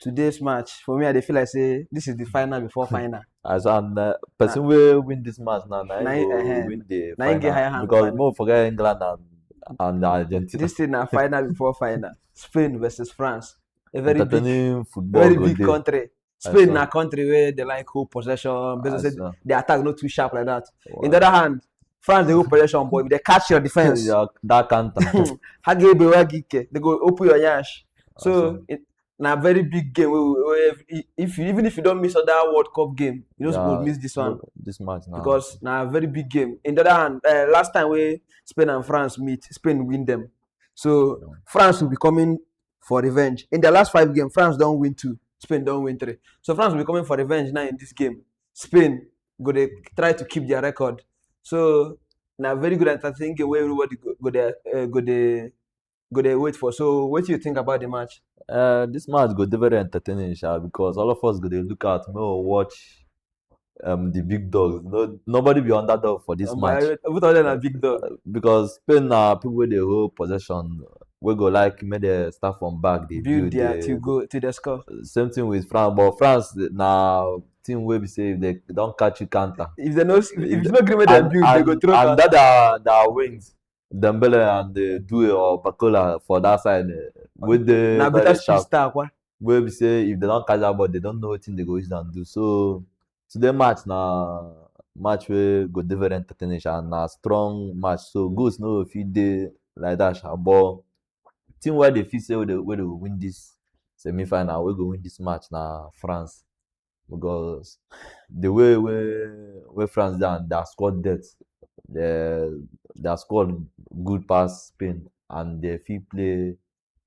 today's match for me, I dey feel like say this is the final before final. As and Na person will win this match now, na na him him go win the na him get final higher hand for because final. more forget England and Argentina. This thing na final before final. Spain versus France. A Entertaining a football very go big there. country. I Spain saw. na country where they like hold possession. Basically, I say saw. the attack not too sharp like that. In the Wow. other hand, France they hold possession, but if they catch your defense, Yeah, that counter. Hagebe Wagike, they go open your yash. I So saw. it na very big game. If you even if you don't miss other World Cup game, you don't supposed Yeah, miss this one this match now. because na a very big game. In the other hand, last time we Spain and France meet, Spain win them. So Yeah. France will be coming for revenge. In the last 5 games, France don't win 2, Spain don't win 3. So France will be coming for revenge now in this game. Spain go they try to keep their record. So now very good entertaining game where everybody go there wait for. So what do you think about the match? This match go dey very entertaining, sha, because all of us go dey look out, no watch the big dogs. No, nobody be underdog for this match. Both of them are big dog. Because Spain na people wey dey hold possession, we go like make they start from back, they Build build their the to go to the score. same thing with France. But France na team wey be say if they don't catch you counter. If they know if it's not agreement they build, they go throw and counter. that wings, Dembele and Due or Bakola for that side, with the Now better very speed sharp. star quoi. Wey be say if they don't catch that ball, they don't know wetin they go use am do. So today match na match wey go dey very entertaining, sha, and na strong match. So goals no go fit dey like that, sha. But team wey dey feel say wey dey go win this semi-final, wey go win this match na France, because the way France dey and their squad depth, their squad good pass Spain and they fit play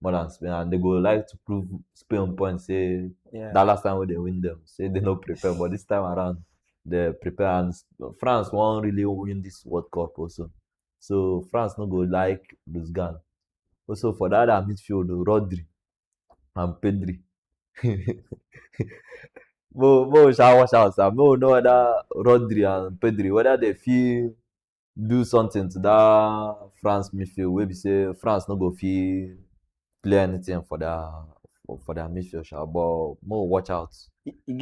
more than Spain, and they go like to prove Spain point say Yeah. that last time when they win them, say they no prepare, but this time around they prepare, and France won't really win this World Cup also. So France no go like lose gun. Also for that other midfield, Rodri and Pedri. Mo shall watch out, sir. Mo know whether Rodri and Pedri, whether they feel do something to that France midfield, where we say France no go feel play anything for their midfield, sha. But more watch out. You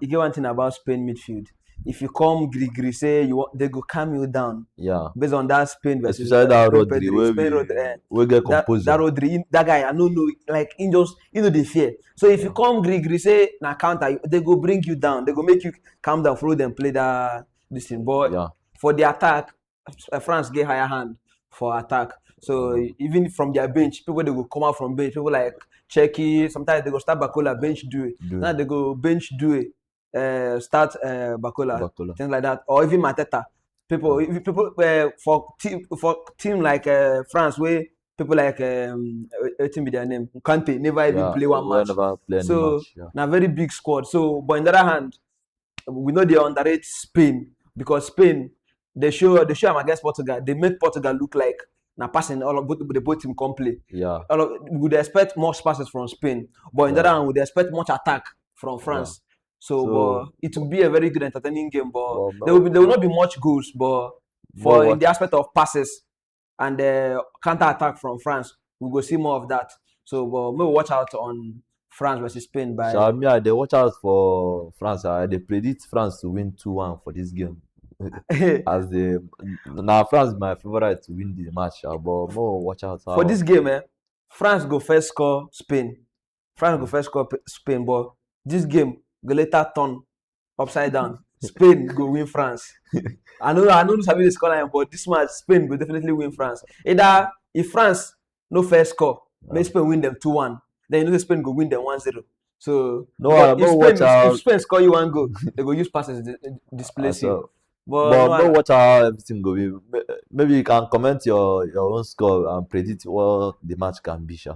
get one thing about Spain midfield. If you come gree say they go calm you down. Yeah. Based on that Spain versus Especially that Spain Rodri, Pedri, Spain Rodri, we get composure. that Rodri, that guy, I don't know, like he just they fear. So if you come gree say na counter, they go bring you down. They go make you calm down, follow them, play this thing. But for the attack, France get higher hand for attack. So even from their bench, people they go come out from bench, people like Checky, sometimes they go start Bakola, bench Due. Now they go bench Due, start Bakola, things like that. Or even Mateta. People for team like France, where people like team be their name, Kante never even play one match. So now very big squad. So but on the other hand, we know they underrate Spain, because Spain they show them against Portugal. They make Portugal look like now passing all of both team come play. Yeah. We would expect more passes from Spain, but in the other hand, we would expect much attack from France. So but it will be a very good entertaining game. But there will not be much goals. But in the aspect of passes and the counter attack from France, we will see more of that. So but maybe watch out on France versus Spain. So they watch out for France. They predict France to win 2-1 for this game. As now France my favorite to win the match, but more watch out for this game. France go first score Spain. France go first score Spain, but this game go later turn upside down. Spain go win France. I know sabi the scoreline, but this match Spain will definitely win France. Either if France no first score, maybe Spain win them 2-1. Then you know Spain go win them 1-0. So if Spain score you 1 goal, they go use passes displace you. But watch how everything go be. Maybe you can comment your own score and predict what the match can be, sha.